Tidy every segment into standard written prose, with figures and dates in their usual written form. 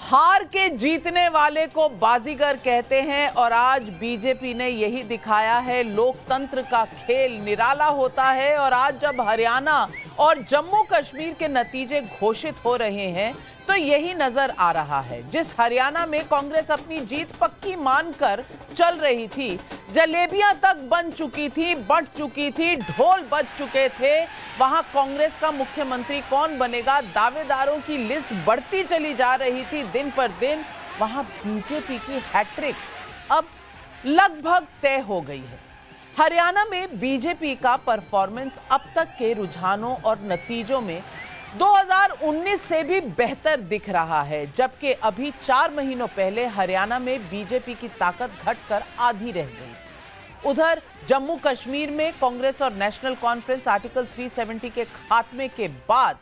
हार के जीतने वाले को बाजीगर कहते हैं और आज बीजेपी ने यही दिखाया है। लोकतंत्र का खेल निराला होता है और आज जब हरियाणा और जम्मू कश्मीर के नतीजे घोषित हो रहे हैं तो यही नजर आ रहा है। जिस हरियाणा में कांग्रेस अपनी जीत पक्की मानकर चल रही थी, जलेबियां तक बन चुकी थी, बंट चुकी थी, ढोल बज चुके थे, वहां कांग्रेस का मुख्यमंत्री कौन बनेगा, दावेदारों की लिस्ट बढ़ती चली जा रही थी दिन पर दिन। वहां बीजेपी की हैट्रिक अब लगभग तय हो गई है। हरियाणा में बीजेपी का परफॉर्मेंस अब तक के रुझानों और नतीजों में 2019 से भी बेहतर दिख रहा है, जबकि अभी 4 महीनों पहले हरियाणा में बीजेपी की ताकत घटकर आधी रह गई। उधर जम्मू कश्मीर में कांग्रेस और नेशनल कॉन्फ्रेंस आर्टिकल 370 के खात्मे के बाद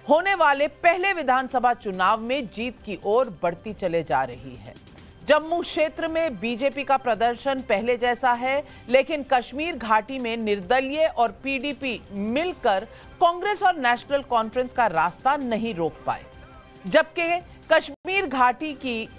होने वाले पहले विधानसभा चुनाव में जीत की ओर बढ़ती चले जा रही है। जम्मू क्षेत्र में बीजेपी का प्रदर्शन पहले जैसा है, लेकिन कश्मीर घाटी में निर्दलीय और पीडीपी मिलकर कांग्रेस और नेशनल कॉन्फ्रेंस का रास्ता नहीं रोक पाए। जबकि कश्मीर घाटी की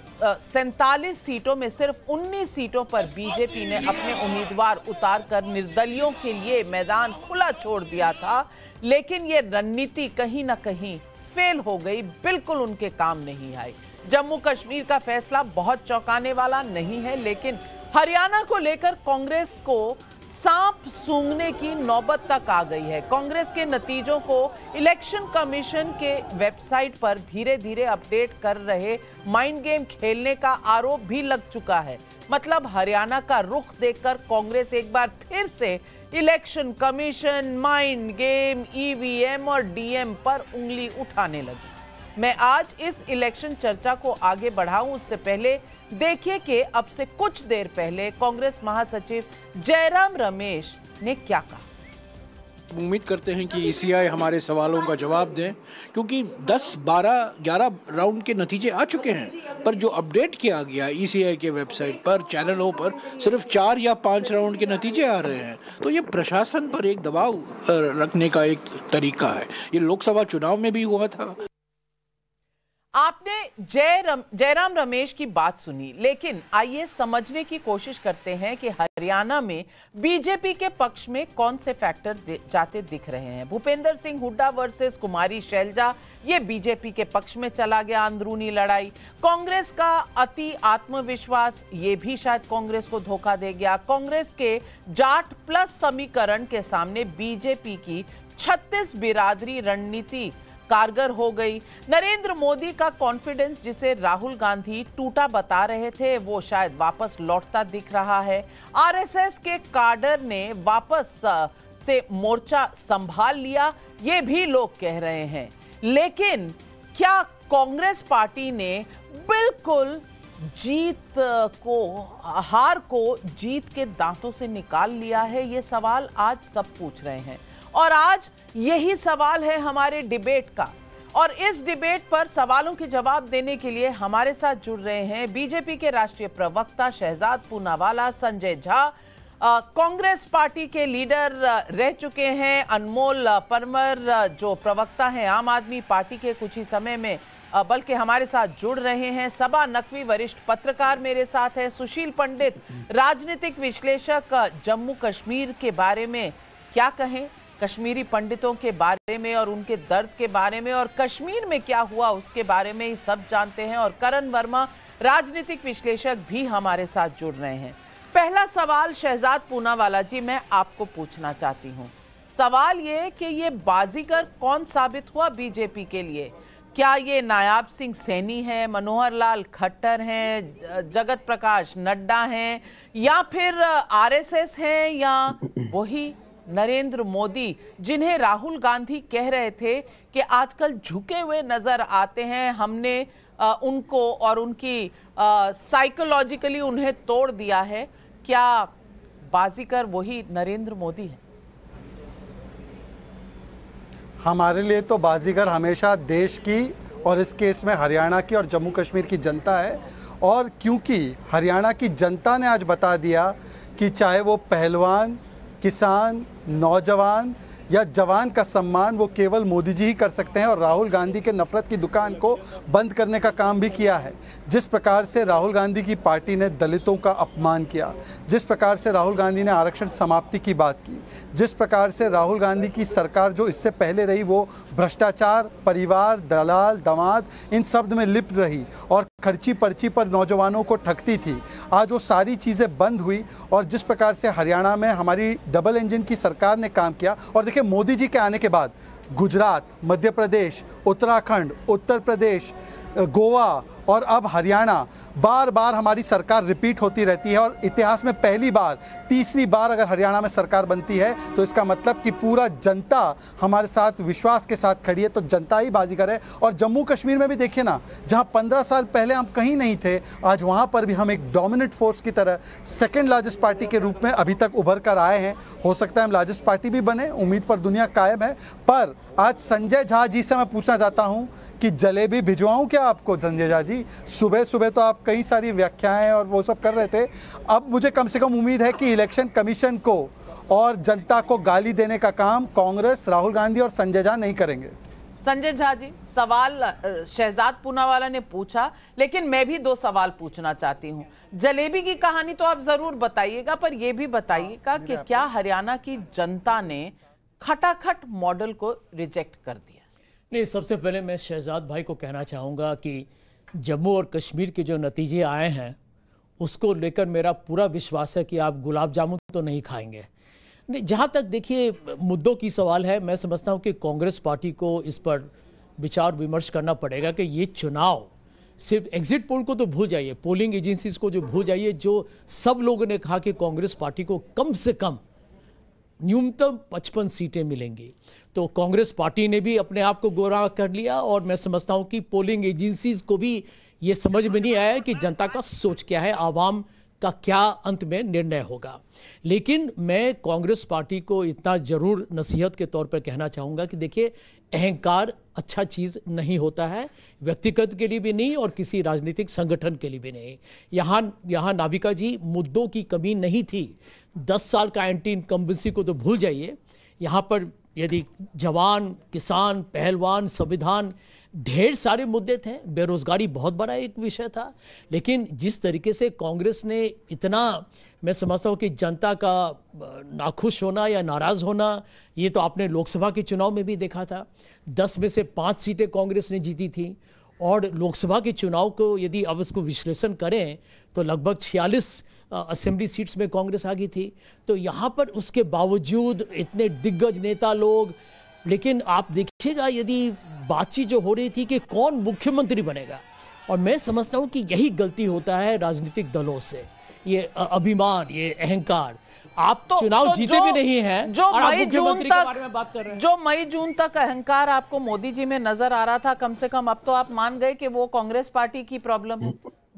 47 सीटों में सिर्फ 19 सीटों पर बीजेपी ने अपने उम्मीदवार उतारकर निर्दलियों के लिए मैदान खुला छोड़ दिया था, लेकिन यह रणनीति कहीं ना कहीं फेल हो गई, बिल्कुल उनके काम नहीं आई। जम्मू कश्मीर का फैसला बहुत चौंकाने वाला नहीं है, लेकिन हरियाणा को लेकर कांग्रेस को सांप सूंघने की नौबत तक आ गई है। कांग्रेस के नतीजों को इलेक्शन कमीशन के वेबसाइट पर धीरे धीरे अपडेट कर रहे माइंड गेम खेलने का आरोप भी लग चुका है। मतलब हरियाणा का रुख देखकर कांग्रेस एक बार फिर से election commission, mind game, EVM और डीएम पर उंगली उठाने लगी। मैं आज इस इलेक्शन चर्चा को आगे बढ़ाऊं उससे पहले देखिए कि अब से कुछ देर पहले कांग्रेस महासचिव जयराम रमेश ने क्या कहा। उम्मीद करते हैं कि ईसीआई हमारे सवालों का जवाब दें, क्योंकि 10, 12, 11 राउंड के नतीजे आ चुके हैं, पर जो अपडेट किया गया ईसीआई के वेबसाइट पर, चैनलों पर सिर्फ 4 या 5 राउंड के नतीजे आ रहे हैं। तो ये प्रशासन पर एक दबाव रखने का एक तरीका है। ये लोकसभा चुनाव में भी हुआ था। आपने जयराम रमेश की बात सुनी, लेकिन आइए समझने की कोशिश करते हैं कि हरियाणा में बीजेपी के पक्ष में कौन से फैक्टर जाते दिख रहे हैं। भूपेंद्र सिंह हुड्डा वर्सेस कुमारी शैलजा, ये बीजेपी के पक्ष में चला गया अंदरूनी लड़ाई। कांग्रेस का अति आत्मविश्वास, ये भी शायद कांग्रेस को धोखा दे गया। कांग्रेस के जाट प्लस समीकरण के सामने बीजेपी की 36 बिरादरी रणनीति कारगर हो गई। नरेंद्र मोदी का कॉन्फिडेंस, जिसे राहुल गांधी टूटा बता रहे थे, वो शायद वापस लौटता दिख रहा है। आरएसएस के काडर ने वापस से मोर्चा संभाल लिया, ये भी लोग कह रहे हैं। लेकिन क्या कांग्रेस पार्टी ने बिल्कुल हार को जीत के दांतों से निकाल लिया है? ये सवाल आज सब पूछ रहे हैं और आज यही सवाल है हमारे डिबेट का। और इस डिबेट पर सवालों के जवाब देने के लिए हमारे साथ जुड़ रहे हैं बीजेपी के राष्ट्रीय प्रवक्ता शहजाद पूनावाला, संजय झा, कांग्रेस पार्टी के लीडर रह चुके हैं अनमोल परमर, जो प्रवक्ता हैं आम आदमी पार्टी के, कुछ ही समय में बल्कि हमारे साथ जुड़ रहे हैं सबा नकवी, वरिष्ठ पत्रकार मेरे साथ है, सुशील पंडित, राजनीतिक विश्लेषक। जम्मू कश्मीर के बारे में क्या कहें, कश्मीरी पंडितों के बारे में और उनके दर्द के बारे में, और कश्मीर में क्या हुआ उसके बारे में सब जानते हैं। और करण वर्मा, राजनीतिक विश्लेषक, भी हमारे साथ जुड़ रहे हैं। पहला सवाल शहजाद पूनावाला जी, मैं आपको पूछना चाहती हूं। सवाल ये कि ये बाजीगर कौन साबित हुआ बीजेपी के लिए? क्या ये नायाब सिंह सैनी है, मनोहर लाल खट्टर हैं, जगत प्रकाश नड्डा हैं, या फिर आरएसएस हैं, या वही नरेंद्र मोदी जिन्हें राहुल गांधी कह रहे थे कि आजकल झुके हुए नजर आते हैं, हमने उनको और उनकी साइकोलॉजिकली उन्हें तोड़ दिया है? क्या बाजीगर वही नरेंद्र मोदी है? हमारे लिए तो बाजीगर हमेशा देश की और इस केस में हरियाणा की और जम्मू कश्मीर की जनता है। और क्योंकि हरियाणा की जनता ने आज बता दिया कि चाहे वो पहलवान, किसान, नौजवान या जवान का सम्मान वो केवल मोदी जी ही कर सकते हैं, और राहुल गांधी के नफरत की दुकान को बंद करने का काम भी किया है। जिस प्रकार से राहुल गांधी की पार्टी ने दलितों का अपमान किया, जिस प्रकार से राहुल गांधी ने आरक्षण समाप्ति की बात की, जिस प्रकार से राहुल गांधी की सरकार जो इससे पहले रही वो भ्रष्टाचार, परिवार, दलाल, दामाद इन शब्द में लिप्त रही और खर्ची पर्ची पर नौजवानों को ठगती थी, आज वो सारी चीज़ें बंद हुई। और जिस प्रकार से हरियाणा में हमारी डबल इंजन की सरकार ने काम किया, और देखिए मोदी जी के आने के बाद गुजरात, मध्य प्रदेश, उत्तराखंड, उत्तर प्रदेश, गोवा और अब हरियाणा, बार बार हमारी सरकार रिपीट होती रहती है। और इतिहास में पहली बार, तीसरी बार अगर हरियाणा में सरकार बनती है तो इसका मतलब कि पूरा जनता हमारे साथ विश्वास के साथ खड़ी है, तो जनता ही बाजीगर है। और जम्मू कश्मीर में भी देखिए ना, जहां 15 साल पहले हम कहीं नहीं थे, आज वहां पर भी हम एक डोमिनेंट फोर्स की तरह सेकेंड लार्जेस्ट पार्टी के रूप में अभी तक उभर कर आए हैं। हो सकता है हम लार्जेस्ट पार्टी भी बने, उम्मीद पर दुनिया कायम है। पर आज संजय झा जी से मैं पूछना चाहता हूं कि जलेबी भिजवाऊं क्या आपको? संजय झा जी, सुबह सुबह तो आप कई सारी व्याख्याएं और वो सब कर रहे थे, अब मुझे कम से कम उम्मीद है कि इलेक्शन कमीशन को और जनता को गाली देने का काम कांग्रेस, राहुल गांधी और संजय झा नहीं करेंगे। संजय झा जी, सवाल शहजाद पूनावाला ने पूछा, लेकिन मैं भी 2 सवाल पूछना चाहती हूं। जलेबी की कहानी तो आप जरूर बताइएगा, पर यह भी बताइएगा कि क्या हरियाणा की जनता ने खटाखट मॉडल को रिजेक्ट कर दिया? नहीं, सबसे पहले मैं शहजाद भाई को कहना चाहूँगा कि जम्मू और कश्मीर के जो नतीजे आए हैं उसको लेकर मेरा पूरा विश्वास है कि आप गुलाब जामुन तो नहीं खाएंगे। नहीं, जहाँ तक देखिए मुद्दों की सवाल है, मैं समझता हूँ कि कांग्रेस पार्टी को इस पर विचार विमर्श करना पड़ेगा कि ये चुनाव सिर्फ एग्जिट पोल को तो भूल जाइए, पोलिंग एजेंसीज को जो भूल जाइए, जो सब लोगों ने कहा कि कांग्रेस पार्टी को कम से कम न्यूनतम 55 सीटें मिलेंगी, तो कांग्रेस पार्टी ने भी अपने आप को गोरा कर लिया। और मैं समझता हूं कि पोलिंग एजेंसीज को भी ये समझ में नहीं आया कि जनता का सोच क्या है, आवाम का क्या अंत में निर्णय होगा। लेकिन मैं कांग्रेस पार्टी को इतना जरूर नसीहत के तौर पर कहना चाहूँगा कि देखिए, अहंकार अच्छा चीज़ नहीं होता है, व्यक्तिगत के लिए भी नहीं और किसी राजनीतिक संगठन के लिए भी नहीं। यहाँ नाविका जी, मुद्दों की कमी नहीं थी। 10 साल का एंटी इनकम्बेंसी को तो भूल जाइए। यहाँ पर यदि जवान, किसान, पहलवान, संविधान, ढेर सारे मुद्दे थे। बेरोजगारी बहुत बड़ा एक विषय था। लेकिन जिस तरीके से कांग्रेस ने इतना, मैं समझता हूँ कि जनता का नाखुश होना या नाराज़ होना, ये तो आपने लोकसभा के चुनाव में भी देखा था। 10 में से 5 सीटें कांग्रेस ने जीती थी, और लोकसभा के चुनाव को यदि अब इसको विश्लेषण करें तो लगभग 46 असेंबली सीट्स में कांग्रेस आ गई थी। तो यहाँ पर उसके बावजूद इतने दिग्गज नेता लोग, लेकिन आप देखिएगा यदि बातचीत जो हो रही थी कि कौन मुख्यमंत्री बनेगा, और मैं समझता हूँ कि यही गलती होता है राजनीतिक दलों से, ये अभिमान, ये अहंकार। आप तो चुनाव जीते भी नहीं हैं, जो मई जून के बारे में बात कर रहे हैं। जो मई जून तक अहंकार आपको मोदी जी में नजर आ रहा था, कम से कम अब तो आप मान गए कि वो कांग्रेस पार्टी की प्रॉब्लम है।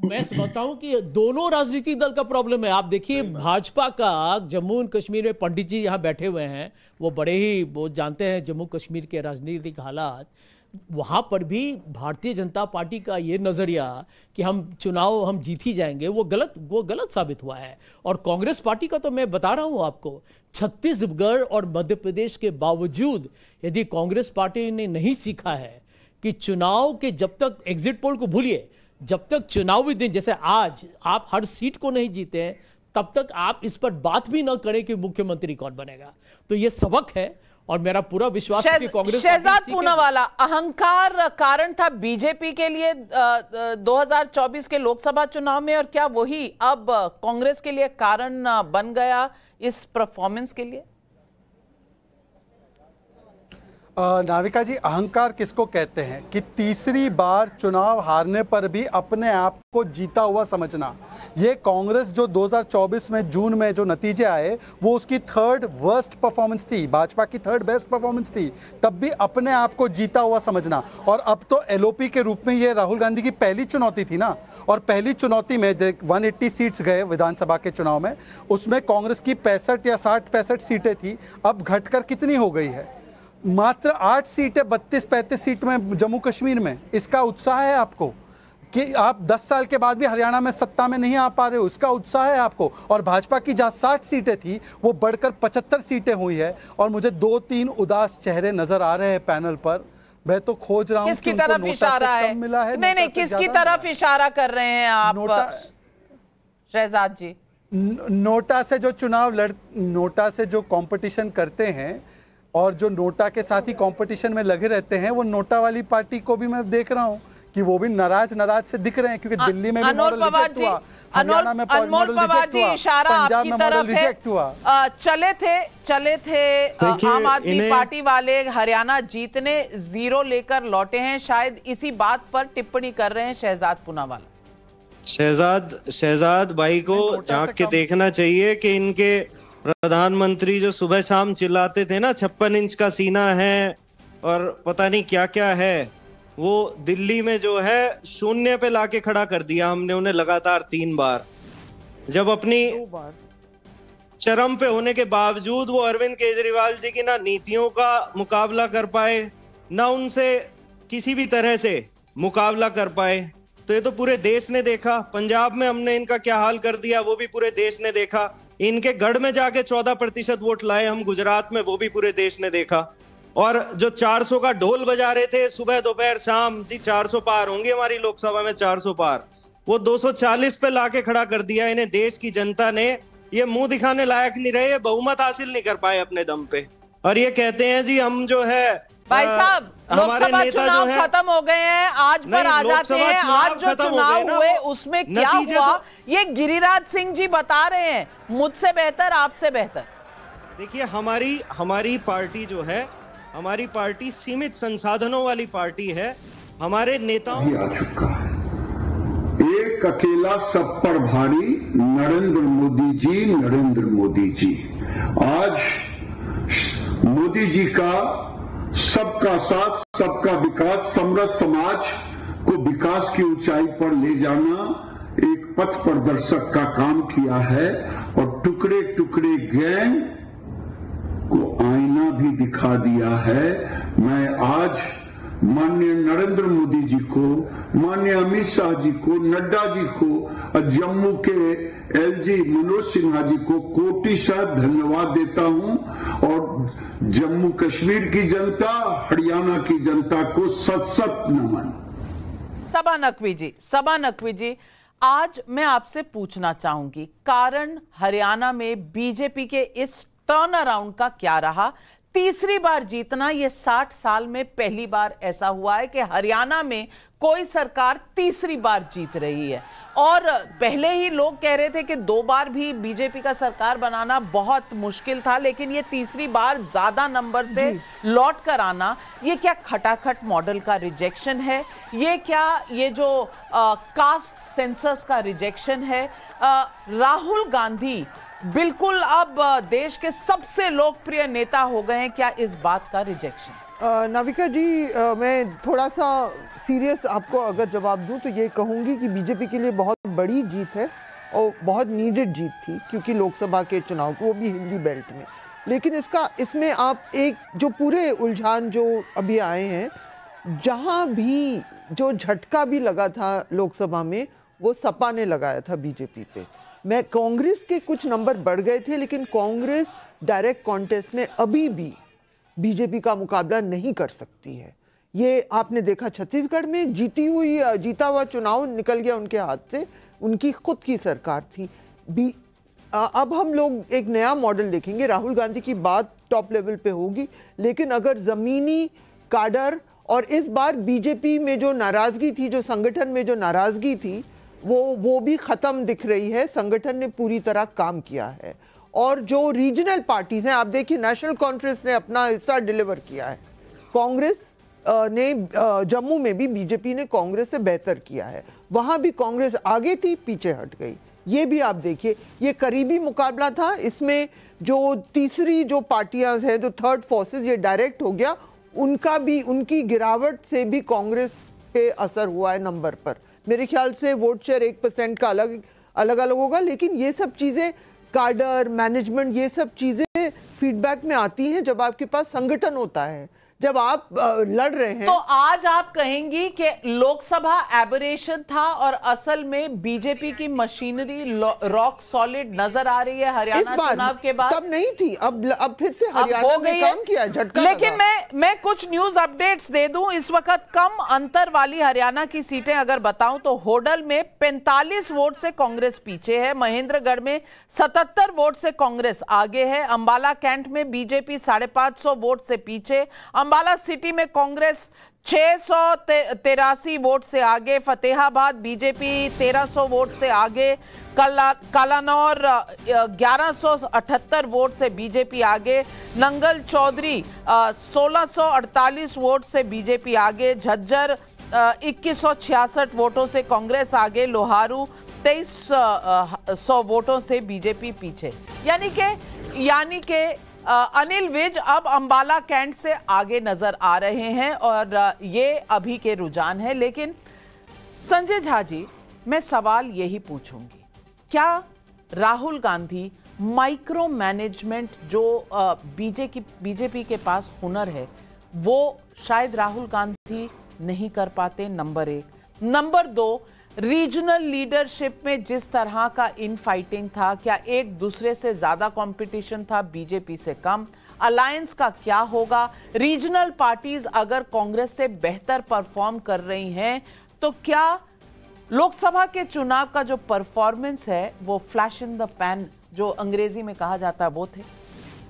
मैं समझता हूं कि दोनों राजनीतिक दल का प्रॉब्लम है। आप देखिए, भाजपा का जम्मू एंड कश्मीर में पंडित जी यहाँ बैठे हुए हैं, वो बड़े ही वो जानते हैं जम्मू कश्मीर के राजनीतिक हालात। वहाँ पर भी भारतीय जनता पार्टी का ये नज़रिया कि हम चुनाव हम जीत ही जाएंगे, वो गलत साबित हुआ है। और कांग्रेस पार्टी का तो मैं बता रहा हूँ आपको, छत्तीसगढ़ और मध्य प्रदेश के बावजूद यदि कांग्रेस पार्टी ने नहीं सीखा है कि चुनाव के, जब तक एग्जिट पोल को भूलिए, जब तक चुनावी दिन, जैसे आज आप हर सीट को नहीं जीते हैं, तब तक आप इस पर बात भी न करें कि मुख्यमंत्री कौन बनेगा। तो ये सबक है, और मेरा पूरा विश्वास है कि कांग्रेस। शहजाद पूनावाला, अहंकार कारण था बीजेपी के लिए 2024 के लोकसभा चुनाव में, और क्या वही अब कांग्रेस के लिए कारण बन गया इस परफॉर्मेंस के लिए? नाविका जी, अहंकार किसको कहते हैं कि तीसरी बार चुनाव हारने पर भी अपने आप को जीता हुआ समझना। ये कांग्रेस जो 2024 में जून में जो नतीजे आए वो उसकी 3rd वर्स्ट परफॉर्मेंस थी, भाजपा की 3rd बेस्ट परफॉर्मेंस थी, तब भी अपने आप को जीता हुआ समझना। और अब तो एलओपी के रूप में ये राहुल गांधी की पहली चुनौती थी ना, और पहली चुनौती में 180 सीट्स गए विधानसभा के चुनाव में, उसमें कांग्रेस की 65 या 65 सीटें थी, अब घटकर कितनी हो गई है? मात्र 8 सीटें 32-35 सीट में जम्मू कश्मीर में। इसका उत्साह है आपको? कि आप 10 साल के बाद भी हरियाणा में सत्ता में नहीं आ पा रहे हो, उसका उत्साह है आपको। और भाजपा की जहां 60 सीटें थी वो बढ़कर 75 सीटें हुई है। और मुझे 2-3 उदास चेहरे नजर आ रहे हैं पैनल पर। मैं तो खोज रहा हूं किसकी तरफ इशारा है? मिला है नहीं, किसकी तरफ इशारा कर रहे हैं आप शहजाद जी? नोटा से जो कंपटीशन करते हैं और जो नोटा के साथ ही कंपटीशन में लगे रहते हैं, वो नोटा वाली पार्टी को भी मैं देख रहा हूं कि वो भी नाराज से दिख रहे हैं, क्योंकि दिल्ली में भी मॉडल रिजेक्ट हुआ, हरियाणा में मॉडल रिजेक्ट हुआ, पंजाब में मॉडल रिजेक्ट हुआ। चले थे आम आदमी पार्टी वाले हरियाणा जीतने 0 लेकर लौटे हैं, शायद इसी बात पर टिप्पणी कर रहे हैं शहजाद पूनावाला। शहजाद भाई को झांक के देखना चाहिए कि इनके प्रधानमंत्री जो सुबह शाम चिल्लाते थे ना 56 इंच का सीना है और पता नहीं क्या क्या है, वो दिल्ली में जो है 0 पे लाके खड़ा कर दिया हमने उन्हें लगातार 3 बार। जब अपनी चरम पे होने के बावजूद वो अरविंद केजरीवाल जी की ना नीतियों का मुकाबला कर पाए, ना उनसे किसी भी तरह से मुकाबला कर पाए, तो ये तो पूरे देश ने देखा। पंजाब में हमने इनका क्या हाल कर दिया वो भी पूरे देश ने देखा। इनके गढ़ में जाके 14% वोट लाए हम गुजरात में, वो भी पूरे देश ने देखा। और जो 400 का ढोल बजा रहे थे सुबह दोपहर शाम, जी 400 पार होंगे हमारी लोकसभा में, 400 पार, वो 240 पे लाके खड़ा कर दिया इन्हें देश की जनता ने। ये मुंह दिखाने लायक नहीं रहे, बहुमत हासिल नहीं कर पाए अपने दम पे, और ये कहते हैं जी हम जो है भाई साहब लोकसभा चुनाव खत्म हो गए हैं, आज पर आ जाते हैं। आज जो चुनाव हुए उसमें क्या हुआ ये गिरिराज सिंह जी बता रहे हैं, मुझसे बेहतर आपसे बेहतर। देखिए हमारी पार्टी जो है, हमारी पार्टी सीमित संसाधनों वाली पार्टी है। हमारे नेताओं आ चुका है एक अकेला सब पर भारी, नरेंद्र मोदी जी। आज मोदी जी का सबका साथ सबका विकास, समृद्ध समाज को विकास की ऊंचाई पर ले जाना एक पथ प्रदर्शक का काम किया है, और टुकड़े टुकड़े गैंग को आईना भी दिखा दिया है। मैं आज माननीय नरेंद्र मोदी जी को, माननीय अमित शाह जी को, नड्डा जी को और जम्मू के एलजी मनोज सिन्हा जी को कोटिशः धन्यवाद देता हूं, और जम्मू कश्मीर की जनता, हरियाणा की जनता को सत नमन। सबा नकवी जी, आज मैं आपसे पूछना चाहूंगी, कारण हरियाणा में बीजेपी के इस टर्न अराउंड का क्या रहा? तीसरी बार जीतना, ये 60 साल में पहली बार ऐसा हुआ है कि हरियाणा में कोई सरकार तीसरी बार जीत रही है। और पहले ही लोग कह रहे थे कि 2 बार भी बीजेपी का सरकार बनाना बहुत मुश्किल था, लेकिन ये तीसरी बार ज्यादा नंबर से लौट कर आना, ये क्या खटाखट मॉडल का रिजेक्शन है? ये क्या ये जो कास्ट सेंसस का रिजेक्शन है? राहुल गांधी बिल्कुल अब देश के सबसे लोकप्रिय नेता हो गए हैं, क्या इस बात का रिजेक्शन? नाविका जी, मैं थोड़ा सा सीरियस आपको अगर जवाब दूं तो ये कहूंगी कि बीजेपी के लिए बहुत बड़ी जीत है और बहुत नीडेड जीत थी, क्योंकि लोकसभा के चुनाव को, वो भी हिंदी बेल्ट में। लेकिन इसमें आप एक जो पूरे उलझान जो अभी आए हैं, जहां भी जो झटका भी लगा था लोकसभा में, वो सपा ने लगाया था बीजेपी पे। मैं कांग्रेस के कुछ नंबर बढ़ गए थे, लेकिन कांग्रेस डायरेक्ट कॉन्टेस्ट में अभी भी बीजेपी का मुकाबला नहीं कर सकती है। ये आपने देखा छत्तीसगढ़ में जीता हुआ चुनाव निकल गया उनके हाथ से, उनकी खुद की सरकार थी। अब हम लोग एक नया मॉडल देखेंगे। राहुल गांधी की बात टॉप लेवल पे होगी, लेकिन अगर जमीनी काडर और इस बार बीजेपी में जो नाराजगी थी, जो संगठन में जो नाराजगी थी, वो भी खत्म दिख रही है। संगठन ने पूरी तरह काम किया है, और जो रीजनल पार्टीज हैं, आप देखिए नेशनल कॉन्फ्रेंस ने अपना हिस्सा डिलीवर किया है। कांग्रेस ने जम्मू में भी बीजेपी ने कांग्रेस से बेहतर किया है, वहां भी कांग्रेस आगे थी, पीछे हट गई। ये भी आप देखिए, ये करीबी मुकाबला था। इसमें जो तीसरी जो पार्टियां हैं, जो थर्ड फोर्सेस, ये डायरेक्ट हो गया, उनका भी, उनकी गिरावट से भी कांग्रेस पे असर हुआ है नंबर पर। मेरे ख्याल से वोट शेयर 1% का अलग होगा, लेकिन ये सब चीजें, काडर मैनेजमेंट, ये सब चीजें फीडबैक में आती हैं जब आपके पास संगठन होता है, जब आप लड़ रहे हैं। तो आज आप कहेंगी कि लोकसभा एबरेशन था और असल में बीजेपी की मशीनरी रॉक सॉलिड नजर आ रही है हरियाणा चुनाव के बाद? तब नहीं थी, अब फिर से हरियाणा में काम किया, झटका लेकिन लगा। मैं कुछ न्यूज अपडेट्स दे दूं। इस वक्त कम अंतर वाली हरियाणा की सीटें अगर बताऊं तो होडल में 45 वोट से कांग्रेस पीछे है, महेंद्रगढ़ में 77 वोट से कांग्रेस आगे है, अंबाला कैंट में बीजेपी 550 वोट से पीछे, अंबाला सिटी में कांग्रेस 683 वोट से आगे, फतेहाबाद बीजेपी 1300 वोट से आगे, कालानौर 1178 वोट से बीजेपी आगे, नंगल चौधरी 1648 वोट से बीजेपी आगे, झज्जर 2166 वोटों से कांग्रेस आगे, लोहारू 2300 वोटों से बीजेपी पीछे। यानी कि अनिल विज अब अंबाला कैंट से आगे नजर आ रहे हैं और ये अभी के रुझान है। लेकिन संजय झा जी, मैं सवाल यही पूछूंगी, क्या राहुल गांधी माइक्रो मैनेजमेंट जो बीजेपी के पास हुनर है वो शायद राहुल गांधी नहीं कर पाते? नंबर 1। नंबर 2, रीजनल लीडरशिप में जिस तरह का इन फाइटिंग था, क्या एक दूसरे से ज्यादा कंपटीशन था, बीजेपी से कम? अलायंस का क्या होगा? रीजनल पार्टीज अगर कांग्रेस से बेहतर परफॉर्म कर रही हैं तो क्या लोकसभा के चुनाव का जो परफॉर्मेंस है वो फ्लैश इन द पैन जो अंग्रेजी में कहा जाता है वो थे?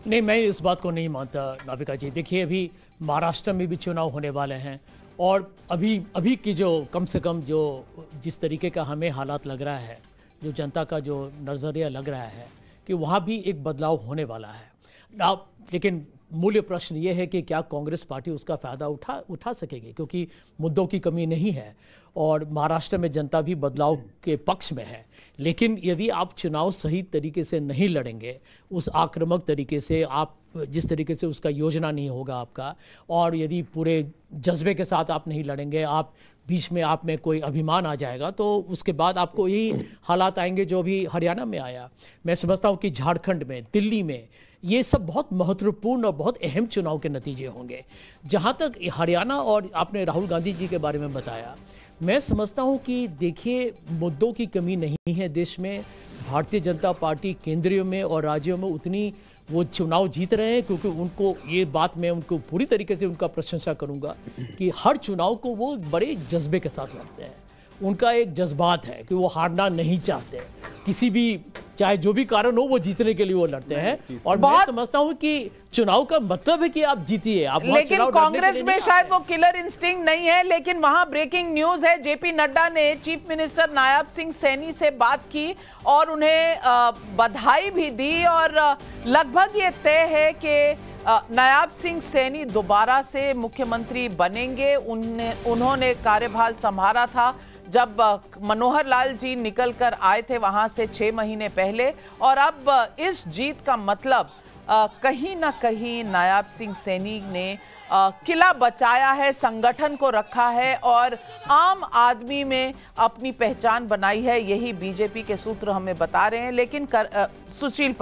नहीं, मैं इस बात को नहीं मानता नाविका जी। देखिए, अभी महाराष्ट्र में भी चुनाव होने वाले हैं और अभी की जो कम से कम जो जिस तरीके का हमें हालात लग रहा है, जो जनता का जो नज़रिया लग रहा है कि वहाँ भी एक बदलाव होने वाला है। लेकिन मूल्य प्रश्न ये है कि क्या कांग्रेस पार्टी उसका फ़ायदा उठा सकेगी, क्योंकि मुद्दों की कमी नहीं है और महाराष्ट्र में जनता भी बदलाव के पक्ष में है। लेकिन यदि आप चुनाव सही तरीके से नहीं लड़ेंगे, उस आक्रामक तरीके से, आप जिस तरीके से उसका योजना नहीं होगा आपका, और यदि पूरे जज्बे के साथ आप नहीं लड़ेंगे, आप बीच में आप में कोई अभिमान आ जाएगा, तो उसके बाद आपको यही हालात आएंगे जो भी हरियाणा में आया। मैं समझता हूँ कि झारखंड में, दिल्ली में ये सब बहुत महत्वपूर्ण और बहुत अहम चुनाव के नतीजे होंगे। जहाँ तक हरियाणा और आपने राहुल गांधी जी के बारे में बताया, मैं समझता हूँ कि देखिए, मुद्दों की कमी नहीं है देश में। भारतीय जनता पार्टी केंद्रीय में और राज्यों में उतनी वो चुनाव जीत रहे हैं, क्योंकि उनको ये बात मैं उनको पूरी तरीके से उनका प्रशंसा करूंगा कि हर चुनाव को वो बड़े जज्बे के साथ लड़ते हैं। उनका एक जज्बात है कि वो हारना नहीं चाहते, किसी भी चाहे जो भी कारण हो वो जीतने के लिए वो लड़ते हैं। और मैं समझता हूं कि चुनाव का मतलब है कि आप जीतिए। लेकिन कांग्रेस में शायद वो किलर इंस्टिंक्ट नहीं है। लेकिन वहां ब्रेकिंग न्यूज है, जेपी नड्डा ने चीफ मिनिस्टर नायब सिंह सैनी से बात की और उन्हें बधाई भी दी और लगभग ये तय है कि नायब सिंह सैनी दोबारा से मुख्यमंत्री बनेंगे। उन्होंने कार्यभार संभाला था जब मनोहर लाल जी निकल कर आए थे वहां से 6 महीने पहले, और अब इस जीत का मतलब कहीं ना कहीं नायब सिंह सैनी ने किला बचाया है, संगठन को रखा है और आम आदमी में अपनी पहचान बनाई है। यही बीजेपी के सूत्र हमें बता रहे हैं। लेकिन सुशील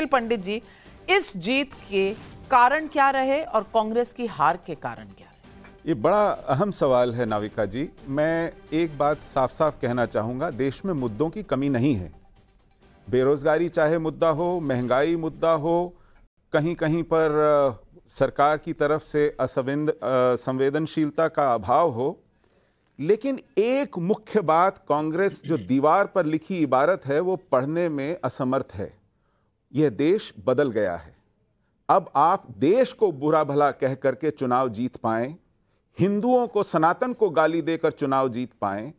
पंडित जी, इस जीत के कारण क्या रहे और कांग्रेस की हार के कारण क्या? ये बड़ा अहम सवाल है नाविका जी। मैं एक बात साफ साफ कहना चाहूँगा, देश में मुद्दों की कमी नहीं है। बेरोजगारी चाहे मुद्दा हो, महंगाई मुद्दा हो, कहीं कहीं पर सरकार की तरफ से संवेदनशीलता का अभाव हो, लेकिन एक मुख्य बात कांग्रेस जो दीवार पर लिखी इबारत है वो पढ़ने में असमर्थ है। यह देश बदल गया है। अब आप देश को बुरा भला कह करके चुनाव जीत पाएं, हिंदुओं को, सनातन को गाली देकर चुनाव जीत पाएं,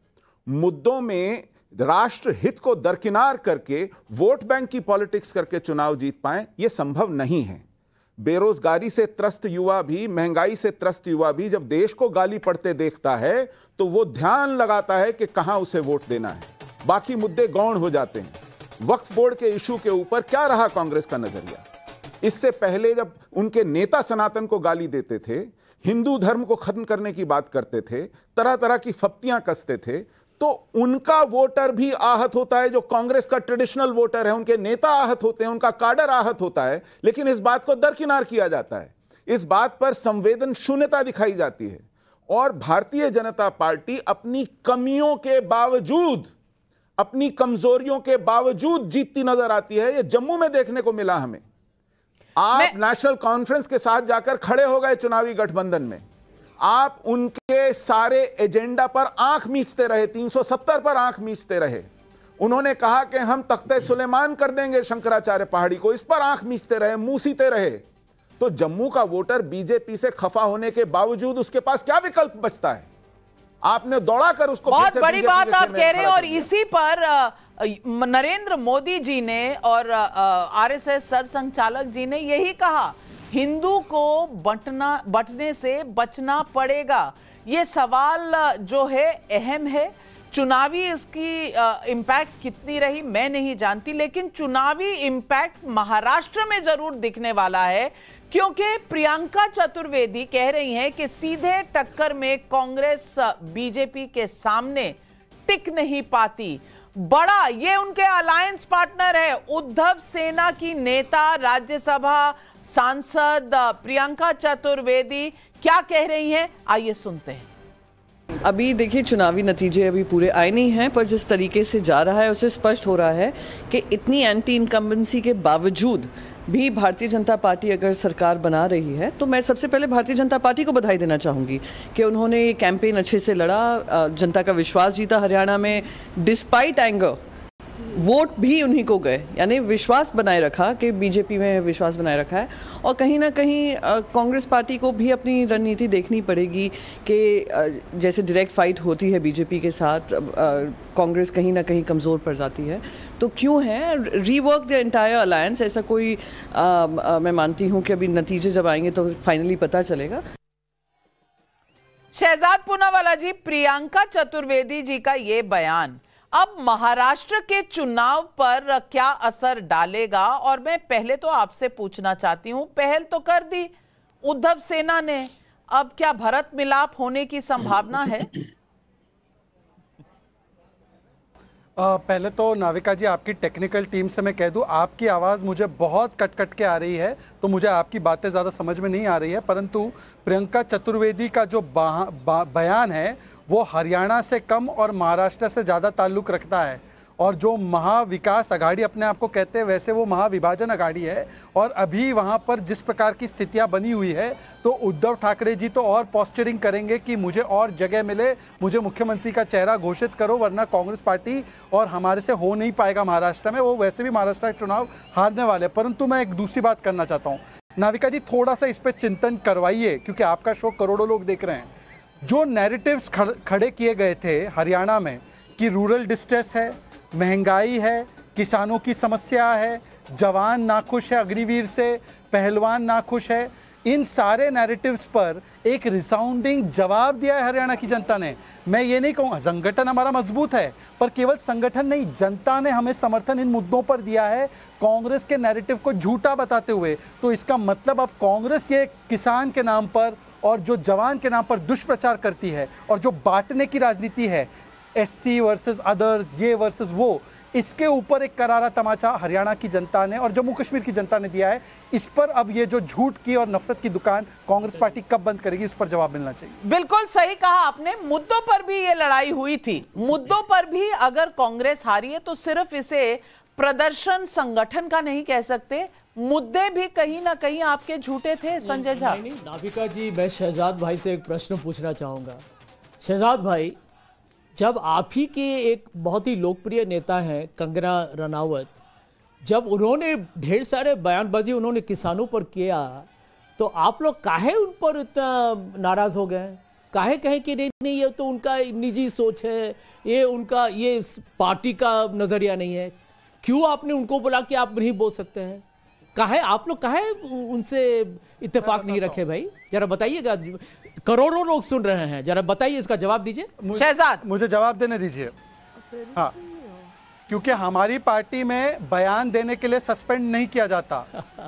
मुद्दों में राष्ट्र हित को दरकिनार करके वोट बैंक की पॉलिटिक्स करके चुनाव जीत पाएं, यह संभव नहीं है। बेरोजगारी से त्रस्त युवा भी, महंगाई से त्रस्त युवा भी जब देश को गाली पड़ते देखता है तो वो ध्यान लगाता है कि कहां उसे वोट देना है। बाकी मुद्दे गौण हो जाते हैं। वक्फ बोर्ड के इशू के ऊपर क्या रहा कांग्रेस का नजरिया? इससे पहले जब उनके नेता सनातन को गाली देते थे, हिंदू धर्म को खत्म करने की बात करते थे, तरह तरह की फप्तियां कसते थे, तो उनका वोटर भी आहत होता है। जो कांग्रेस का ट्रेडिशनल वोटर है, उनके नेता आहत होते हैं, उनका काडर आहत होता है, लेकिन इस बात को दरकिनार किया जाता है। इस बात पर संवेदन शून्यता दिखाई जाती है और भारतीय जनता पार्टी अपनी कमियों के बावजूद, अपनी कमजोरियों के बावजूद जीतती नजर आती है। ये जम्मू में देखने को मिला हमें। आप नेशनल कॉन्फ्रेंस के साथ जाकर खड़े हो गए चुनावी गठबंधन में, आप उनके सारे एजेंडा पर आंख मीचते रहे, 370 पर आंख मीचते रहे। उन्होंने कहा कि हम तख्ते सुलेमान कर देंगे शंकराचार्य पहाड़ी को, इस पर आंख मीचते रहे, मूसीते रहे। तो जम्मू का वोटर बीजेपी से खफा होने के बावजूद उसके पास क्या विकल्प बचता है? आपने दौड़ा कर उसको, बहुत बड़ी बात आप कह रहे हैं। और इसी पर नरेंद्र मोदी जी ने और आरएसएस सरसंघचालक जी ने यही कहा, हिंदू को बंटने से बचना पड़ेगा। ये सवाल जो है अहम है। चुनावी इसकी इम्पैक्ट कितनी रही मैं नहीं जानती, लेकिन चुनावी इम्पैक्ट महाराष्ट्र में जरूर दिखने वाला है, क्योंकि प्रियंका चतुर्वेदी कह रही हैं कि सीधे टक्कर में कांग्रेस बीजेपी के सामने टिक नहीं पाती। बड़ा ये उनके अलायंस पार्टनर है उद्धव सेना की नेता राज्यसभा सांसद प्रियंका चतुर्वेदी क्या कह रही हैं, आइए सुनते हैं। अभी देखिए, चुनावी नतीजे अभी पूरे आए नहीं हैं, पर जिस तरीके से जा रहा है उससे स्पष्ट हो रहा है कि इतनी एंटी इनकम्बेंसी के बावजूद भी भारतीय जनता पार्टी अगर सरकार बना रही है तो मैं सबसे पहले भारतीय जनता पार्टी को बधाई देना चाहूँगी कि उन्होंने ये कैंपेन अच्छे से लड़ा, जनता का विश्वास जीता हरियाणा में। डिस्पाइट एंगर वोट भी उन्हीं को गए, यानी विश्वास बनाए रखा कि बीजेपी में विश्वास बनाए रखा है। और कहीं ना कहीं कांग्रेस पार्टी को भी अपनी रणनीति देखनी पड़ेगी कि जैसे डायरेक्ट फाइट होती है बीजेपी के साथ, कांग्रेस कहीं ना कहीं कमज़ोर पड़ जाती है। तो क्यों है रीवर्क द एंटायर अलायंस, ऐसा कोई मैं मानती हूँ कि अभी नतीजे जब आएंगे तो फाइनली पता चलेगा। शहजाद पूनावाला जी, प्रियंका चतुर्वेदी जी का ये बयान अब महाराष्ट्र के चुनाव पर क्या असर डालेगा? और मैं पहले तो आपसे पूछना चाहती हूं, पहल तो कर दी उद्धव सेना ने, अब क्या भरत मिलाप होने की संभावना है? पहले तो नाविका जी, आपकी टेक्निकल टीम से मैं कह दूं, आपकी आवाज़ मुझे बहुत कट कट के आ रही है, तो मुझे आपकी बातें ज़्यादा समझ में नहीं आ रही है। परंतु प्रियंका चतुर्वेदी का जो बयान है वो हरियाणा से कम और महाराष्ट्र से ज़्यादा ताल्लुक़ रखता है। और जो महाविकास अघाड़ी अपने आप को कहते हैं, वैसे वो महाविभाजन अघाड़ी है। और अभी वहाँ पर जिस प्रकार की स्थितियाँ बनी हुई है, तो उद्धव ठाकरे जी तो और पोस्चरिंग करेंगे कि मुझे और जगह मिले, मुझे मुख्यमंत्री का चेहरा घोषित करो, वरना कांग्रेस पार्टी और हमारे से हो नहीं पाएगा महाराष्ट्र में। वो वैसे भी महाराष्ट्र का चुनाव हारने वाले। परंतु मैं एक दूसरी बात करना चाहता हूँ, नाविका जी थोड़ा सा इस पर चिंतन करवाइए, क्योंकि आपका शो करोड़ों लोग देख रहे हैं। जो नैरेटिव्स खड़े किए गए थे हरियाणा में कि रूरल डिस्ट्रेस है, महंगाई है, किसानों की समस्या है, जवान नाखुश है अग्निवीर से, पहलवान नाखुश है, इन सारे नैरेटिव्स पर एक रिसाउंडिंग जवाब दिया है हरियाणा की जनता ने। मैं ये नहीं कहूँगा, संगठन हमारा मजबूत है, पर केवल संगठन नहीं, जनता ने हमें समर्थन इन मुद्दों पर दिया है, कांग्रेस के नैरेटिव को झूठा बताते हुए। तो इसका मतलब अब कांग्रेस ये किसान के नाम पर और जो जवान के नाम पर दुष्प्रचार करती है और जो बांटने की राजनीति है, एससी वर्सेस अदर्स, ये वर्सेस वो, इसके ऊपर एक करारा तमाचा हरियाणा की जनता ने और जम्मू कश्मीर की जनता ने दिया है। इस पर अब ये जो झूठ की और नफरत की दुकान कांग्रेस पार्टी कब बंद करेगी, इस पर जवाब मिलना चाहिए। बिल्कुल सही कहा आपने, मुद्दों पर भी ये लड़ाई हुई थी। मुद्दों पर भी अगर कांग्रेस हारी है तो सिर्फ इसे प्रदर्शन संगठन का नहीं कह सकते, मुद्दे भी कहीं ना कहीं आपके झूठे थे। संजय झा। नहीं, नाविका जी, मैं शहजाद भाई से एक प्रश्न पूछना चाहूँगा। शहजाद भाई, जब आप ही के एक बहुत ही लोकप्रिय नेता हैं कंगना रनावत, जब उन्होंने ढेर सारे बयानबाजी उन्होंने किसानों पर किया, तो आप लोग काहे उन पर इतना नाराज हो गए? काहे कहें कि नहीं ये तो उनका निजी सोच है, ये उनका ये पार्टी का नजरिया नहीं है? क्यों आपने उनको बोला कि आप नहीं बोल सकते हैं? काहे आप लोग काहे उनसे इत्तेफाक नहीं रखे भाई? जरा बताइएगा, करोड़ों लोग सुन रहे हैं, जरा बताइए, इसका जवाब दीजिए। शहजाद, मुझे जवाब देने दीजिए। हाँ, क्योंकि हमारी पार्टी में बयान देने के लिए सस्पेंड नहीं किया जाता।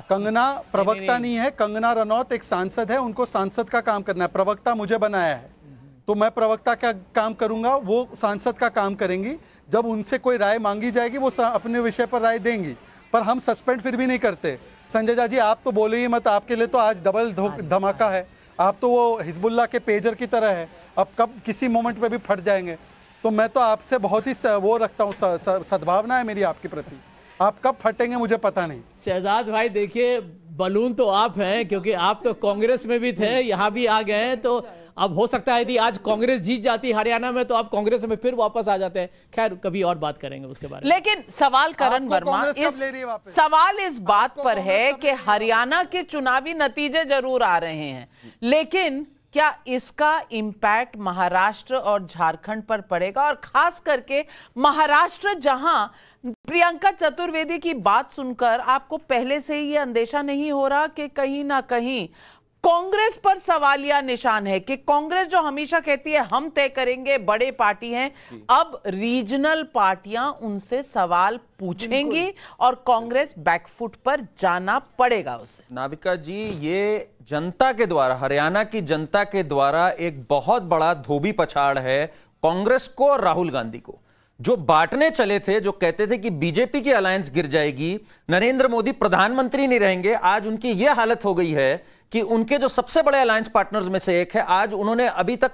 कंगना प्रवक्ता नहीं है, कंगना रनौत एक सांसद है, उनको सांसद का काम करना है। प्रवक्ता मुझे बनाया है, तो मैं प्रवक्ता का काम करूंगा, वो सांसद का काम करेंगी। जब उनसे कोई राय मांगी जाएगी वो अपने विषय पर राय देंगी। पर हम सस्पेंड फिर भी नहीं करते। संजय झा जी, आप तो बोले ही मत, आपके लिए तो आज डबल धमाका है। आप तो वो हिजबुल्लाह के पेजर की तरह है, अब कब किसी मोमेंट पे भी फट जाएंगे। तो मैं तो आपसे बहुत ही वो रखता हूँ, सद्भावना है मेरी आपके प्रति। आप कब फटेंगे मुझे पता नहीं। शहजाद भाई देखिए, बलून तो आप हैं, क्योंकि आप तो कांग्रेस में भी थे, यहाँ भी आ गए हैं, तो अब हो सकता है यदि आज कांग्रेस जीत जाती हरियाणा में तो आप कांग्रेस में फिर वापस आ जाते हैं। खैर, कभी और बात करेंगे उसके बारे में। लेकिन सवाल करण वर्मा, सवाल इस बात पर है कि हरियाणा के चुनावी नतीजे जरूर आ रहे हैं, लेकिन क्या इसका इंपैक्ट महाराष्ट्र और झारखंड पर पड़ेगा? और खास करके महाराष्ट्र, जहां प्रियंका चतुर्वेदी की बात सुनकर आपको पहले से ही ये अंदेशा नहीं हो रहा कि कहीं ना कहीं कांग्रेस पर सवालिया निशान है, कि कांग्रेस जो हमेशा कहती है हम तय करेंगे, बड़े पार्टी हैं, अब रीजनल पार्टियां उनसे सवाल पूछेंगी और कांग्रेस बैकफुट पर जाना पड़ेगा उसे। नाविका जी, ये जनता के द्वारा, हरियाणा की जनता के द्वारा एक बहुत बड़ा धोबी पछाड़ है कांग्रेस को और राहुल गांधी को, जो बांटने चले थे, जो कहते थे कि बीजेपी की अलायंस गिर जाएगी, नरेंद्र मोदी प्रधानमंत्री नहीं रहेंगे। आज उनकी यह हालत हो गई है कि उनके जो सबसे बड़े अलायंस पार्टनर्स में से एक है, आज उन्होंने अभी तक,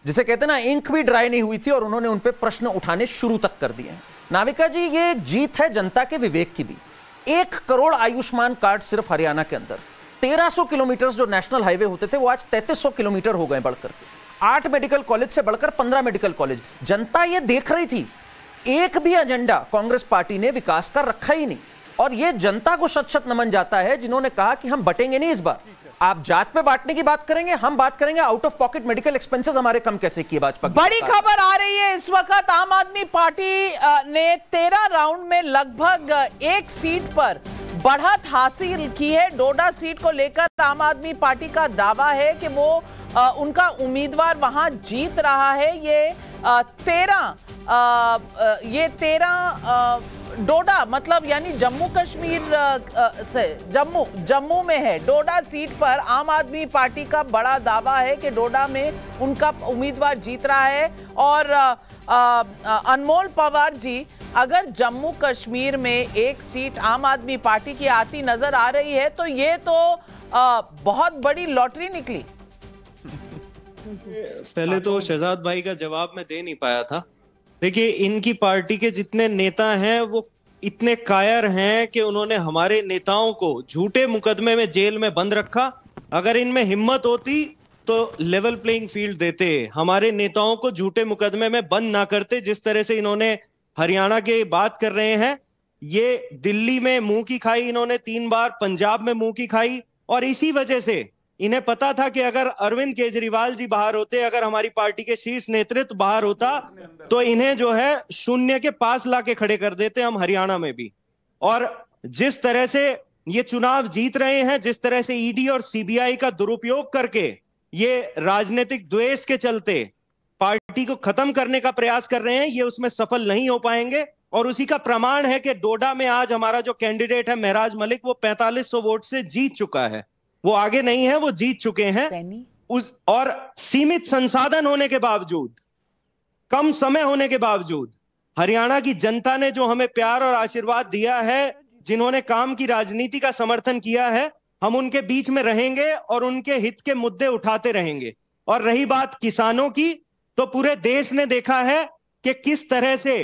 जिसे कहते हैं ना, इंक भी ड्राई नहीं हुई थी और उन्होंने उन पे प्रश्न उठाने शुरू तक कर दिए। नाविका जी, ये एक जीत है जनता के विवेक की भी। 1 करोड़ आयुष्मान कार्ड सिर्फ हरियाणा के अंदर, 1300 किलोमीटर जो नेशनल हाईवे होते थे वो आज 3300 किलोमीटर हो गए बढ़कर के, 8 मेडिकल कॉलेज से बढ़कर 15 मेडिकल कॉलेज। जनता ये देख रही थी, एक भी एजेंडा कांग्रेस पार्टी ने विकास का रखा ही नहीं, और ये जनता को शत शत नमन जाता है जिन्होंने कहा कि हम बटेंगे नहीं इस बार। आप जात पे बांटने की बात करेंगे, हम बात करेंगे out of pocket medical expenses हमारे कम कैसे किए भाजपा। बड़ी खबर आ रही है इस वक्त, आम आदमी पार्टी ने 13 राउंड में लगभग 1 सीट पर बढ़त हासिल की है। डोडा सीट को लेकर आम आदमी पार्टी का दावा है कि वो उनका उम्मीदवार वहां जीत रहा है। ये 13 डोडा मतलब यानी जम्मू कश्मीर से जम्मू में है। डोडा सीट पर आम आदमी पार्टी का बड़ा दावा है कि डोडा में उनका उम्मीदवार जीत रहा है। और अनमोल पवार जी, अगर जम्मू कश्मीर में 1 सीट आम आदमी पार्टी की आती नजर आ रही है तो ये तो बहुत बड़ी लॉटरी निकली। पहले तो शहजाद भाई का जवाब मैं दे नहीं पाया था। देखिए, इनकी पार्टी के जितने नेता हैं वो इतने कायर हैं कि उन्होंने हमारे नेताओं को झूठे मुकदमे में जेल में बंद रखा। अगर इनमें हिम्मत होती तो लेवल प्लेइंग फील्ड देते, हमारे नेताओं को झूठे मुकदमे में बंद ना करते। जिस तरह से इन्होंने हरियाणा की बात कर रहे हैं, ये दिल्ली में मुंह की खाई इन्होंने 3 बार, पंजाब में मुंह की खाई, और इसी वजह से इन्हें पता था कि अगर अरविंद केजरीवाल जी बाहर होते, अगर हमारी पार्टी के शीर्ष नेतृत्व बाहर होता, तो इन्हें जो है शून्य के पास लाके खड़े कर देते हम हरियाणा में भी। और जिस तरह से ये चुनाव जीत रहे हैं, जिस तरह से ईडी और सीबीआई का दुरुपयोग करके ये राजनीतिक द्वेष के चलते पार्टी को खत्म करने का प्रयास कर रहे हैं, ये उसमें सफल नहीं हो पाएंगे। और उसी का प्रमाण है कि डोडा में आज हमारा जो कैंडिडेट है महराज मलिक, वो 4500 वोट से जीत चुका है। वो आगे नहीं है, वो जीत चुके हैं। और सीमित संसाधन होने के बावजूद, कम समय होने के बावजूद, हरियाणा की जनता ने जो हमें प्यार और आशीर्वाद दिया है, जिन्होंने काम की राजनीति का समर्थन किया है, हम उनके बीच में रहेंगे और उनके हित के मुद्दे उठाते रहेंगे। और रही बात किसानों की, तो पूरे देश ने देखा है कि किस तरह से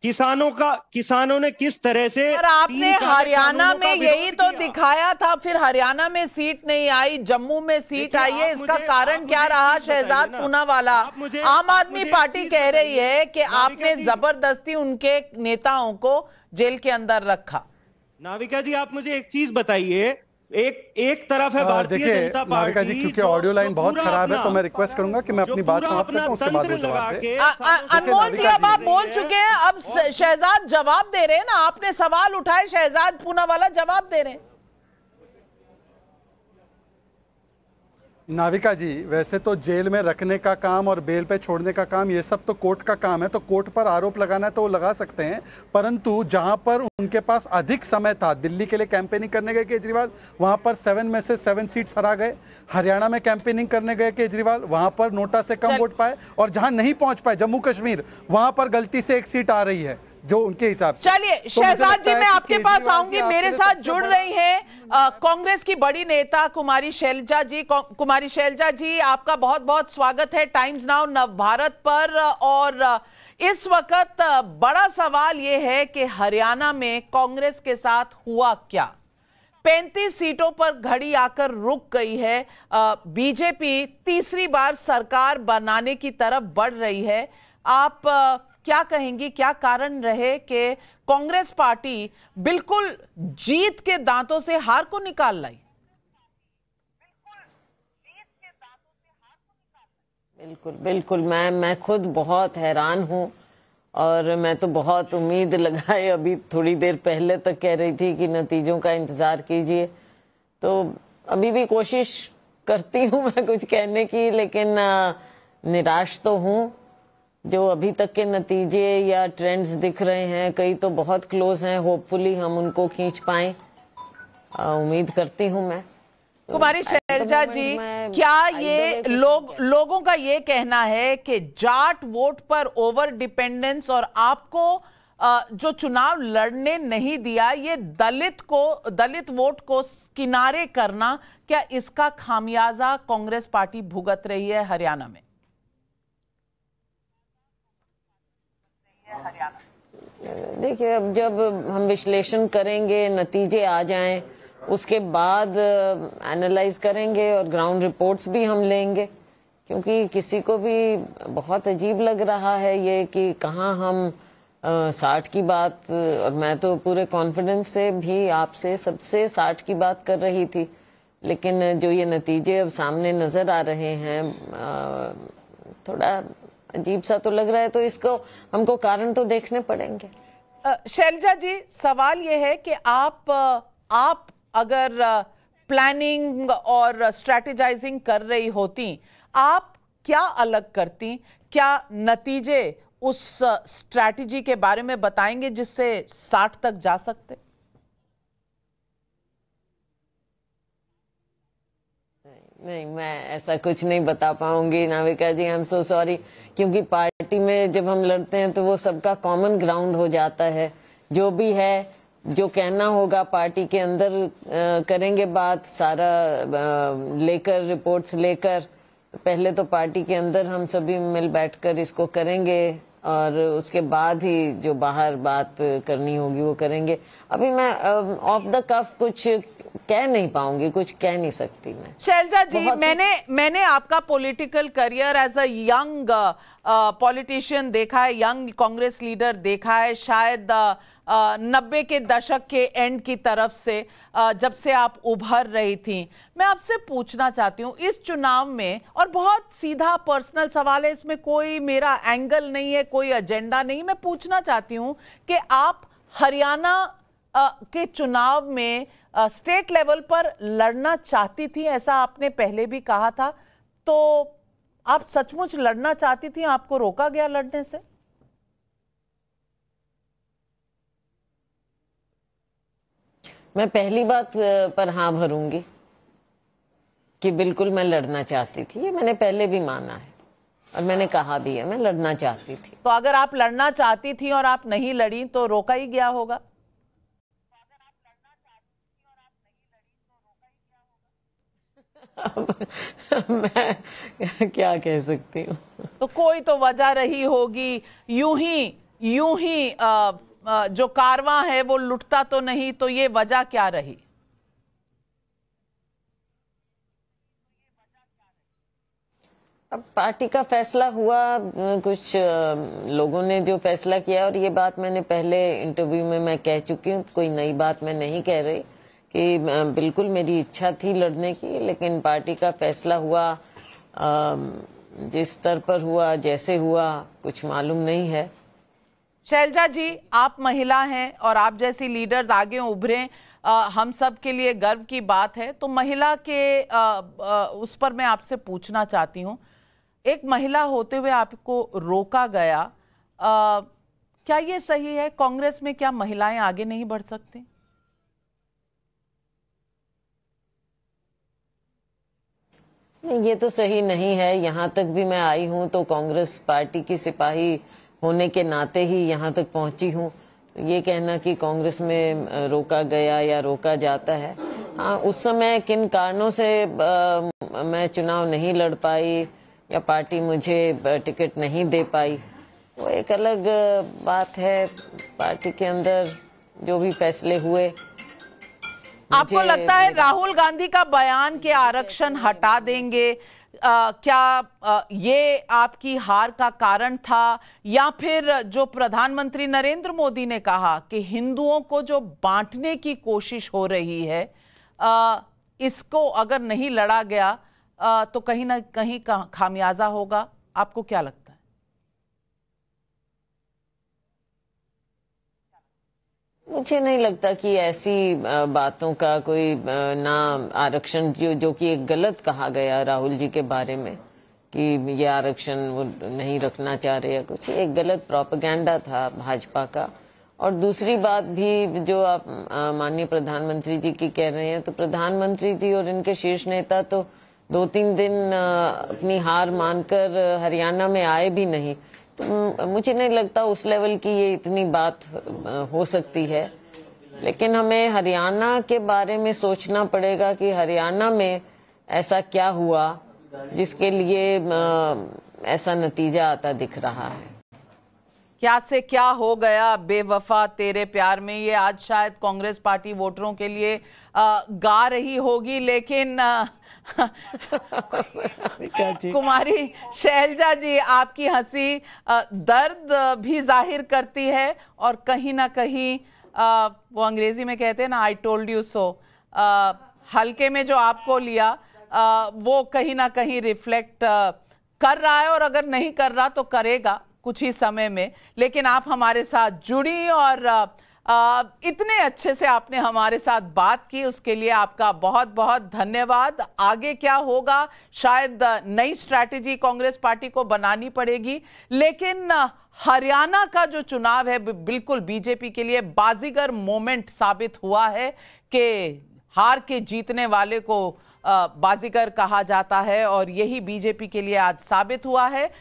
किसानों ने किस तरह से, और आपने हरियाणा में यही तो दिखाया था। फिर हरियाणा में सीट नहीं आई, जम्मू में सीट आई है, इसका कारण क्या रहा? शहजाद पूनावाला, आम आदमी पार्टी कह रही है कि आपने जबरदस्ती उनके नेताओं को जेल के अंदर रखा। नाविका जी, आप मुझे एक चीज बताइए, एक तरफ है भारतीय जनता पार्टी। नाविका जी, क्योंकि ऑडियो लाइन बहुत खराब है तो मैं रिक्वेस्ट करूंगा कि मैं अपनी बात समाप्त करता हूं, उसके बाद वो जवाब दे। अनमोल जी, अब आप बोल चुके हैं, अब शहजाद जवाब दे रहे हैं ना। आपने सवाल उठाए, शहजाद पूनावाला जवाब दे रहे हैं। नाविका जी, वैसे तो जेल में रखने का काम और बेल पे छोड़ने का काम, ये सब तो कोर्ट का काम है, तो कोर्ट पर आरोप लगाना है तो वो लगा सकते हैं। परंतु जहां पर उनके पास अधिक समय था, दिल्ली के लिए कैंपेनिंग करने गए केजरीवाल, वहां पर 7 में से 7 सीट्स हरा गए। हरियाणा में कैंपेनिंग करने गए केजरीवाल, वहां पर नोटा से कम वोट पाए। और जहां नहीं पहुंच पाए, जम्मू कश्मीर, वहां पर गलती से 1 सीट आ रही है। जो उनके हिसाब से। चलिए तो शहजाद जी, मैं आपके पास आऊंगी। मेरे साथ जुड़ बड़ा... रही हैं कांग्रेस की बड़ी नेता कुमारी शैलजा जी। कुमारी शैलजा जी, आपका बहुत बहुत स्वागत है टाइम्स नाउ नवभारत पर। और इस वक्त बड़ा सवाल यह है कि हरियाणा में कांग्रेस के साथ हुआ क्या। 35 सीटों पर घड़ी आकर रुक गई है। बीजेपी तीसरी बार सरकार बनाने की तरफ बढ़ रही है। आप क्या कहेंगी, क्या कारण रहे कि कांग्रेस पार्टी बिल्कुल जीत के दांतों से हार को निकाल लाई? बिल्कुल बिल्कुल, मैं खुद बहुत हैरान हूँ और मैं तो बहुत उम्मीद लगाए अभी थोड़ी देर पहले तक कह रही थी कि नतीजों का इंतजार कीजिए। तो अभी भी कोशिश करती हूँ मैं कुछ कहने की, लेकिन निराश तो हूँ। जो अभी तक के नतीजे या ट्रेंड्स दिख रहे हैं, कई तो बहुत क्लोज हैं। होपफुली हम उनको खींच पाएं, उम्मीद करती हूँ मैं। कुमारी शैलजा जी, क्या ये लोगों का ये कहना है कि जाट वोट पर ओवर डिपेंडेंस और आपको जो चुनाव लड़ने नहीं दिया, ये दलित वोट को किनारे करना, क्या इसका खामियाजा कांग्रेस पार्टी भुगत रही है हरियाणा में? देखिए, अब जब हम विश्लेषण करेंगे, नतीजे आ जाएं, उसके बाद एनालाइज करेंगे और ग्राउंड रिपोर्ट्स भी हम लेंगे। क्योंकि किसी को भी बहुत अजीब लग रहा है ये कि कहाँ हम 60 की बात, और मैं तो पूरे कॉन्फिडेंस से भी आपसे सबसे 60 की बात कर रही थी। लेकिन जो ये नतीजे अब सामने नजर आ रहे हैं, थोड़ा अजीब सा तो लग रहा है। तो इसको हमको कारण तो देखने पड़ेंगे। शैलजा जी, सवाल ये है कि आप अगर प्लानिंग और स्ट्रैटेजाइजिंग कर रही होती, आप क्या अलग करती? क्या नतीजे उस स्ट्रैटेजी के बारे में बताएंगे जिससे 60 तक जा सकते? नहीं, मैं ऐसा कुछ नहीं बता पाऊंगी नाविका जी, आई एम सो सॉरी। क्योंकि पार्टी में जब हम लड़ते हैं तो वो सबका कॉमन ग्राउंड हो जाता है। जो भी है, जो कहना होगा पार्टी के अंदर करेंगे बात, सारा लेकर, रिपोर्ट्स लेकर। पहले तो पार्टी के अंदर हम सभी मिल बैठकर इसको करेंगे और उसके बाद ही जो बाहर बात करनी होगी वो करेंगे। अभी मैं ऑफ द कफ कुछ कह नहीं पाऊंगी, कुछ कह नहीं सकती मैं। शैलजा जी, मैंने आपका political career as a young politician देखा है, यंग कांग्रेस लीडर देखा है। शायद 90 के दशक के एंड की तरफ से, जब से आप उभर रही थी। मैं आपसे पूछना चाहती हूँ इस चुनाव में, और बहुत सीधा पर्सनल सवाल है, इसमें कोई मेरा एंगल नहीं है, कोई एजेंडा नहीं। मैं पूछना चाहती हूँ कि आप हरियाणा के चुनाव में स्टेट लेवल पर लड़ना चाहती थी, ऐसा आपने पहले भी कहा था। तो आप सचमुच लड़ना चाहती थी? आपको रोका गया लड़ने से? मैं पहली बात पर हाँ भरूंगी कि बिल्कुल मैं लड़ना चाहती थी। ये मैंने पहले भी माना है और मैंने कहा भी है, मैं लड़ना चाहती थी। तो अगर आप लड़ना चाहती थी और आप नहीं लड़ी तो रोका ही गया होगा? मैं क्या कह सकती हूँ? तो कोई तो वजह रही होगी। यूं ही जो कारवां है वो लुटता तो नहीं, तो ये वजह क्या रही? अब पार्टी का फैसला हुआ, कुछ लोगों ने जो फैसला किया, और ये बात मैंने पहले इंटरव्यू में मैं कह चुकी हूँ, कोई नई बात मैं नहीं कह रही कि बिल्कुल मेरी इच्छा थी लड़ने की, लेकिन पार्टी का फैसला हुआ। जिस स्तर पर हुआ, जैसे हुआ, कुछ मालूम नहीं है। शैलजा जी, आप महिला हैं और आप जैसी लीडर्स आगे उभरे, हम सब के लिए गर्व की बात है। तो महिला के उस पर मैं आपसे पूछना चाहती हूँ, एक महिला होते हुए आपको रोका गया, क्या ये सही है? कांग्रेस में क्या महिलाएं आगे नहीं बढ़ सकती? नहीं, ये तो सही नहीं है। यहाँ तक भी मैं आई हूँ तो कांग्रेस पार्टी की सिपाही होने के नाते ही यहाँ तक पहुंची हूँ। ये कहना कि कांग्रेस में रोका गया या रोका जाता है, हाँ, उस समय किन कारणों से मैं चुनाव नहीं लड़ पाई या पार्टी मुझे टिकट नहीं दे पाई, वो एक अलग बात है। पार्टी के अंदर जो भी फैसले हुए, आपको लगता है राहुल गांधी का बयान के आरक्षण हटा देंगे, क्या ये आपकी हार का कारण था, या फिर जो प्रधानमंत्री नरेंद्र मोदी ने कहा कि हिंदुओं को जो बांटने की कोशिश हो रही है, इसको अगर नहीं लड़ा गया तो कहीं ना कहीं खामियाजा होगा? आपको क्या लगता है? मुझे नहीं लगता कि ऐसी बातों का कोई ना आरक्षण जो कि एक गलत कहा गया राहुल जी के बारे में कि ये आरक्षण वो नहीं रखना चाह रहे या कुछ, एक गलत प्रोपेगेंडा था भाजपा का। और दूसरी बात भी जो आप माननीय प्रधानमंत्री जी की कह रहे हैं, तो प्रधानमंत्री जी और इनके शीर्ष नेता तो 2-3 दिन अपनी हार मानकर हरियाणा में आए भी नहीं, तो मुझे नहीं लगता उस लेवल की ये इतनी बात हो सकती है। लेकिन हमें हरियाणा के बारे में सोचना पड़ेगा कि हरियाणा में ऐसा क्या हुआ जिसके लिए ऐसा नतीजा आता दिख रहा है। क्या से क्या हो गया बेवफा तेरे प्यार में, ये आज शायद कांग्रेस पार्टी वोटरों के लिए गा रही होगी, लेकिन कुमारी शैलजा जी, आपकी हंसी दर्द भी जाहिर करती है और कहीं ना कहीं वो अंग्रेजी में कहते हैं ना, आई टोल्ड यू सो, हल्के में जो आपको लिया वो कहीं ना कहीं रिफ्लेक्ट कर रहा है, और अगर नहीं कर रहा तो करेगा कुछ ही समय में। लेकिन आप हमारे साथ जुड़ी और इतने अच्छे से आपने हमारे साथ बात की, उसके लिए आपका बहुत बहुत धन्यवाद। आगे क्या होगा, शायद नई स्ट्रैटेजी कांग्रेस पार्टी को बनानी पड़ेगी, लेकिन हरियाणा का जो चुनाव है बिल्कुल बीजेपी के लिए बाजीगर मोमेंट साबित हुआ है कि हार के जीतने वाले को बाजीगर कहा जाता है, और यही बीजेपी के लिए आज साबित हुआ है।